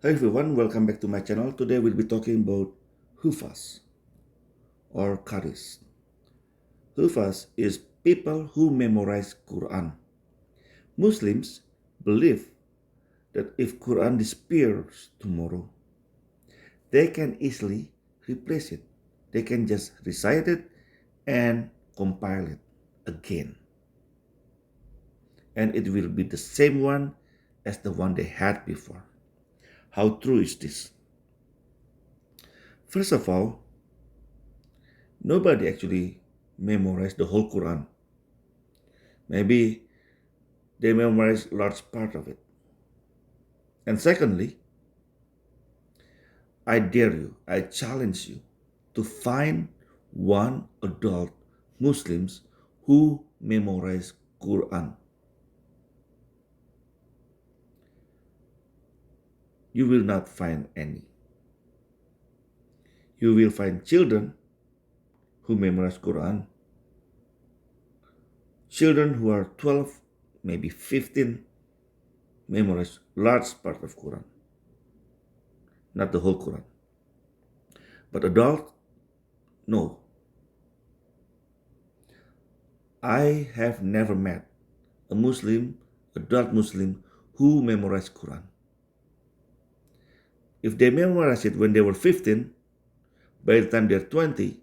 Hi everyone, welcome back to my channel. Today we'll be talking about Hufas or Qaris. Hufas is people who memorize Quran. Muslims believe that if Quran disappears tomorrow, they can easily replace it. They can just recite it and compile it again. And it will be the same one as the one they had before. How true is this? First of all, nobody actually memorized the whole Quran. Maybe they memorize large part of it. And secondly, I dare you, I challenge you to find one adult Muslims who memorize Quran. You will not find any. You will find children who memorize Quran, children who are 12, maybe 15, memorize large part of Quran, not the whole Quran. But adult, no. I have never met a Muslim, adult Muslim, who memorized Quran. If they memorize it when they were 15, by the time they're 20,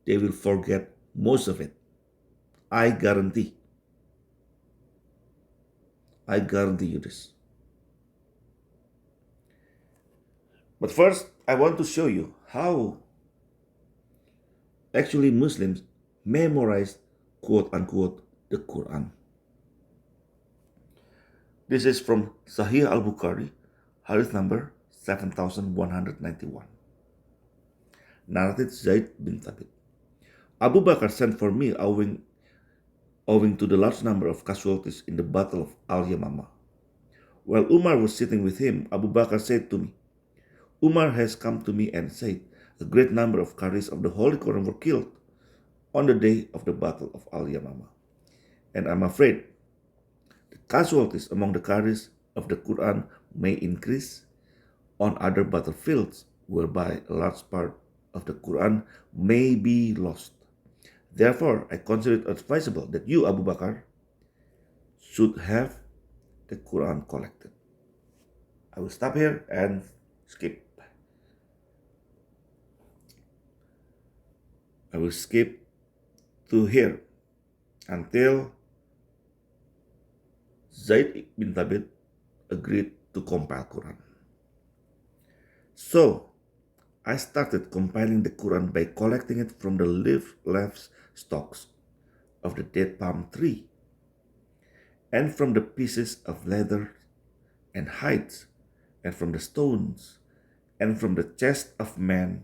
they will forget most of it. I guarantee. I guarantee you this. But first, I want to show you how actually Muslims memorize quote unquote the Quran. This is from Sahih al-Bukhari, hadith number 7191. Narrated Zaid bin Thabit. Abu Bakr sent for me owing to the large number of casualties in the Battle of Al-Yamamah. While Umar was sitting with him, Abu Bakr said to me, Umar has come to me and said, a great number of Qaris of the Holy Quran were killed on the day of the Battle of Al-Yamamah. And I'm afraid the casualties among the Qaris of the Quran may increase on other battlefields, whereby a large part of the Quran may be lost. Therefore, I consider it advisable that you, Abu Bakr, should have the Quran collected. I will stop here and skip. I will skip to here until Zaid bin Thabit agreed to compile Quran. So, I started compiling the Quran by collecting it from the leaf stalks of the dead palm tree and from the pieces of leather and hides and from the stones and from the chest of men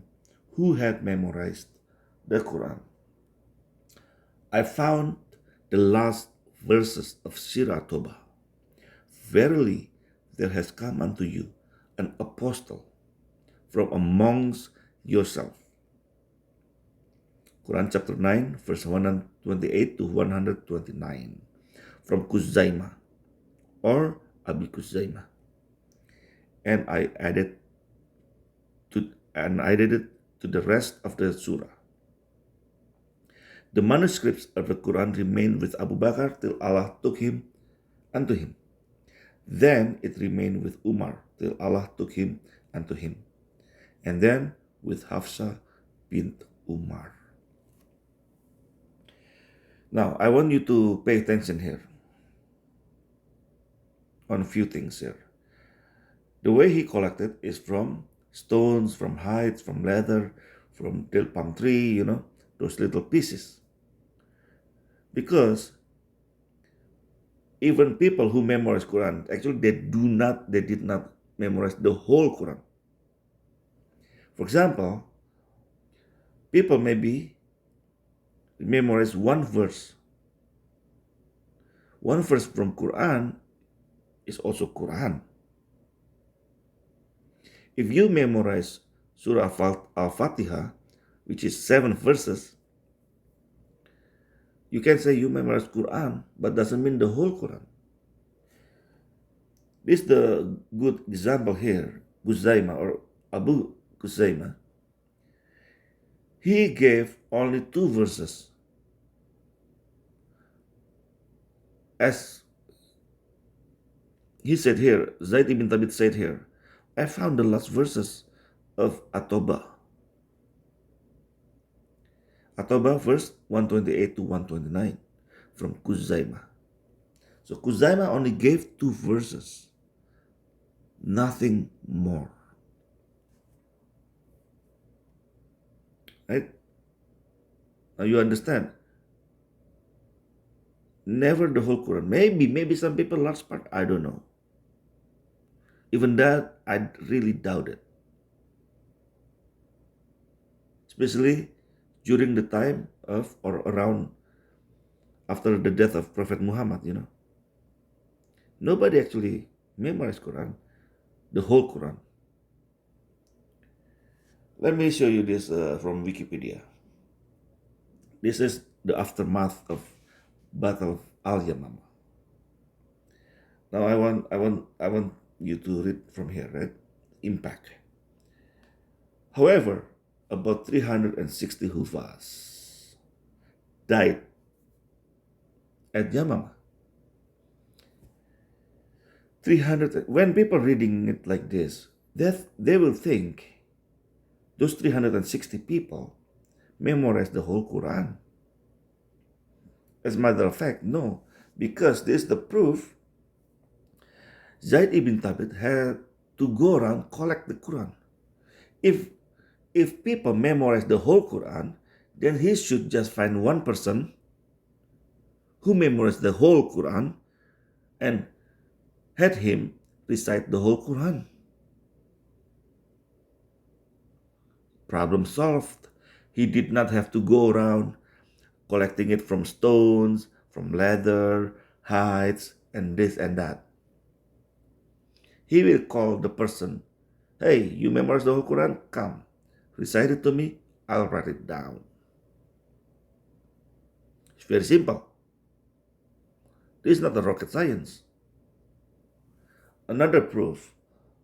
who had memorized the Quran. I found the last verses of Surah Toba. Verily, there has come unto you an apostle from amongst yourself. Quran chapter 9, verse 128 to 129. From Kuzaima or Abi Kuzaima. And I added it to the rest of the surah. The manuscripts of the Quran remained with Abu Bakr till Allah took him unto him. Then it remained with Umar till Allah took him unto him. And then with Hafsa bint Umar. Now, I want you to pay attention here on a few things here. The way he collected is from stones, from hides, from leather, from dead palm tree, those little pieces. Because even people who memorize Quran, actually they did not memorize the whole Quran. For example, people maybe memorize one verse. One verse from Quran is also Quran. If you memorize Surah Al-Fatiha, which is 7 verses, you can say you memorize Quran, but doesn't mean the whole Quran. This is the good example here Guzaima or Abu Guzaima, he gave only two verses. As he said here, Zaid ibn Thabit said here, I found the last verses of At-Tawbah. At-Tawbah verse 128 to 129 from Kuzaima. So Kuzaima only gave two verses, nothing more. Right? Now you understand. Never the whole Quran. Maybe some people large part, I don't know. Even that, I really doubt it. Especially during the time of or around after the death of Prophet Muhammad. Nobody actually memorized Quran, the whole Quran. Let me show you this from Wikipedia. This is the aftermath of Battle of Al Yamamah. Now I want you to read from here, right? Impact. However, about 360 Hufas died at Yamamah. 300. When people reading it like this, they will think those 360 people memorized the whole Quran. As a matter of fact, no, because this is the proof. Zaid ibn Thabit had to go around collect the Quran. If people memorize the whole Quran, then he should just find one person who memorized the whole Quran and had him recite the whole Quran. Problem solved. He did not have to go around collecting it from stones, from leather, hides, and this and that. He will call the person, hey, you memorize the whole Quran? Come, recite it to me, I'll write it down. It's very simple. This is not a rocket science. Another proof.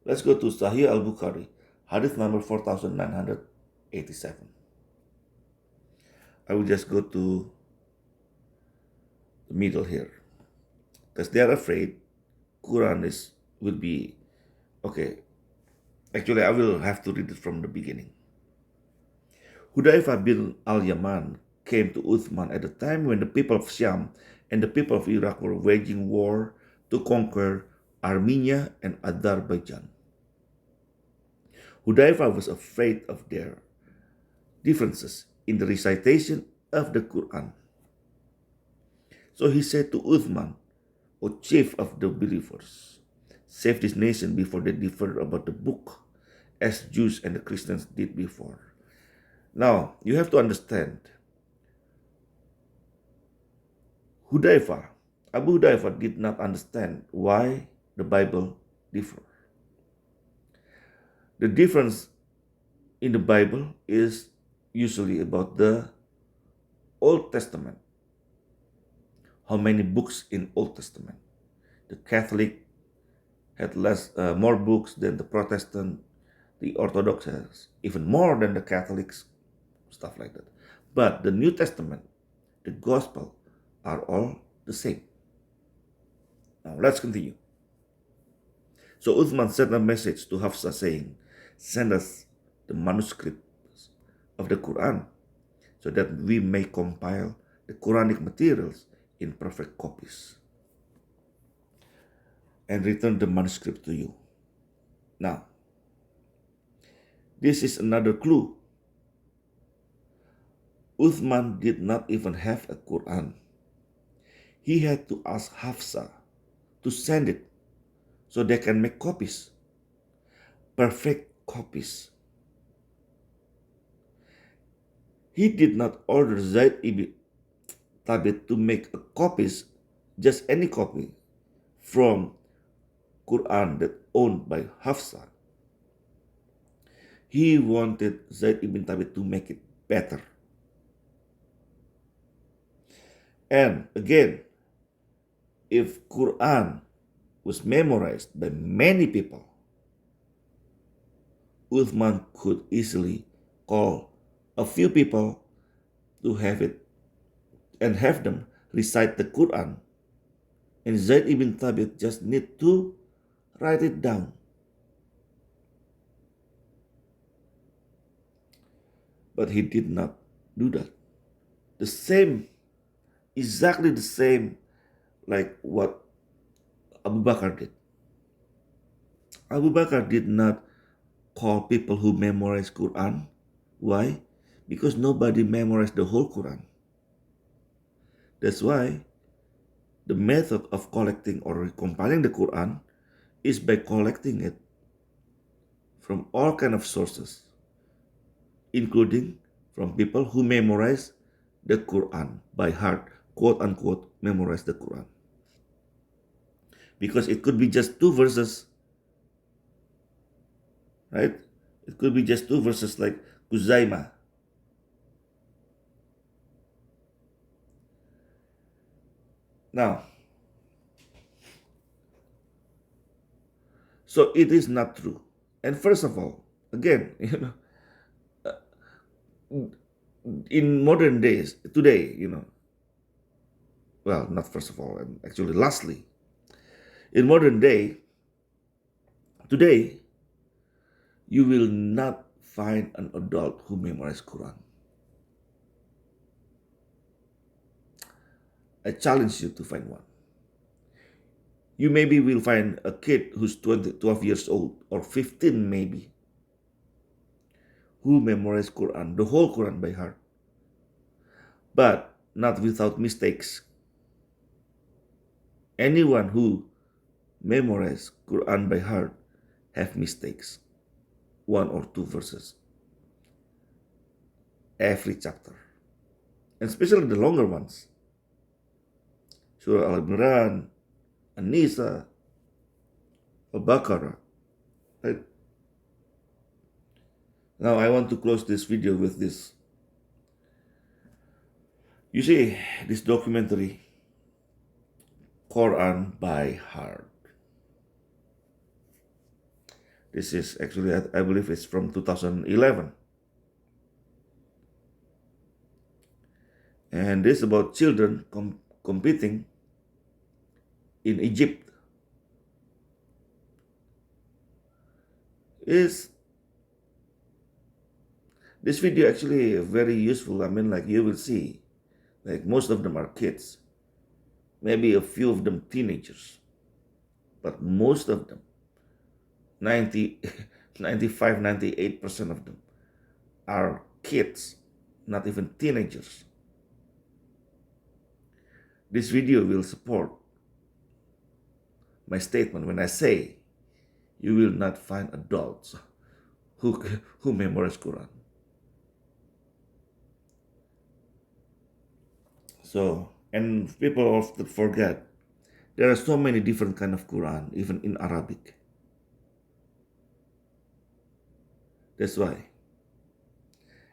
Let's go to Sahih al-Bukhari, hadith number 4987. I will just go to the middle here. Because they are afraid Quran will be okay. Actually, I will have to read it from the beginning. Hudayfa bin al-Yaman came to Uthman at a time when the people of Sham and the people of Iraq were waging war to conquer Armenia and Azerbaijan. Hudayfa was afraid of their differences in the recitation of the Quran. So he said to Uthman, O chief of the believers, save this nation before they differ about the book, as Jews and the Christians did before. Now, you have to understand, Abu Hudayfa did not understand why the Bible differs. The difference in the Bible is usually about the Old Testament. How many books in Old Testament? The Catholic had more books than the Protestant. The Orthodox has even more than the Catholics, stuff like that. But the New Testament, the Gospel, are all the same. Now let's continue. So Uthman sent a message to Hafsa saying, send us the manuscripts of the Quran so that we may compile the Quranic materials in perfect copies and return the manuscript to you. Now, this is another clue. Uthman did not even have a Quran. He had to ask Hafsa to send it so they can make copies, perfect copies. He did not order Zaid ibn Thabit to make copies, just any copy from Quran that owned by Hafsa. He wanted Zaid ibn Thabit to make it better. And again, if Quran was memorized by many people, Uthman could easily call a few people to have it and have them recite the Quran. And Zaid ibn Thabit just need to write it down. But he did not do that. The same, exactly the same like what Abu Bakr did. Abu Bakr did not call people who memorize Quran. Why? Because nobody memorized the whole Quran. That's why the method of collecting or compiling the Quran is by collecting it from all kind of sources, including from people who memorize the Quran by heart, quote unquote, memorize the Quran. Because it could be just two verses, right? It could be just two verses like Kuzaima. Now, so it is not true. And first of all, again, in modern days, today, well, not first of all, and actually, lastly, in modern day, today, you will not find an adult who memorizes Quran. I challenge you to find one. You maybe will find a kid who's 20, 12 years old or 15 maybe, who memorized Quran, the whole Quran by heart, but not without mistakes. Anyone who memorized Quran by heart have mistakes, one or two verses every chapter, and especially the longer ones. Surah Al-Imran, An-Nisa, Al-Baqarah. Right? Now I want to close this video with this. You see, this documentary, Quran by Heart. This is actually, I believe it's from 2011. And this is about children competing in Egypt. Is this video actually very useful? I mean, like you will see, like most of them are kids, maybe a few of them teenagers, but most of them, 90, 95, 98% of them are kids, not even teenagers. This video will support my statement when I say you will not find adults who, who memorize Quran. So, and people often forget there are so many different kind of Quran, even in Arabic. That's why.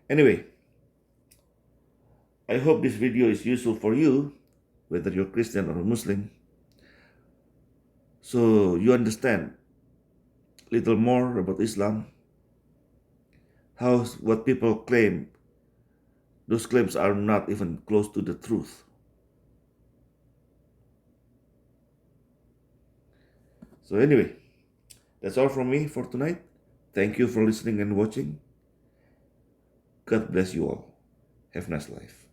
Anyway, I hope this video is useful for you, whether you're Christian or Muslim, so you understand a little more about Islam, how what people claim, those claims are not even close to the truth. So anyway, that's all from me for tonight. Thank you for listening and watching. God bless you all. Have a nice life.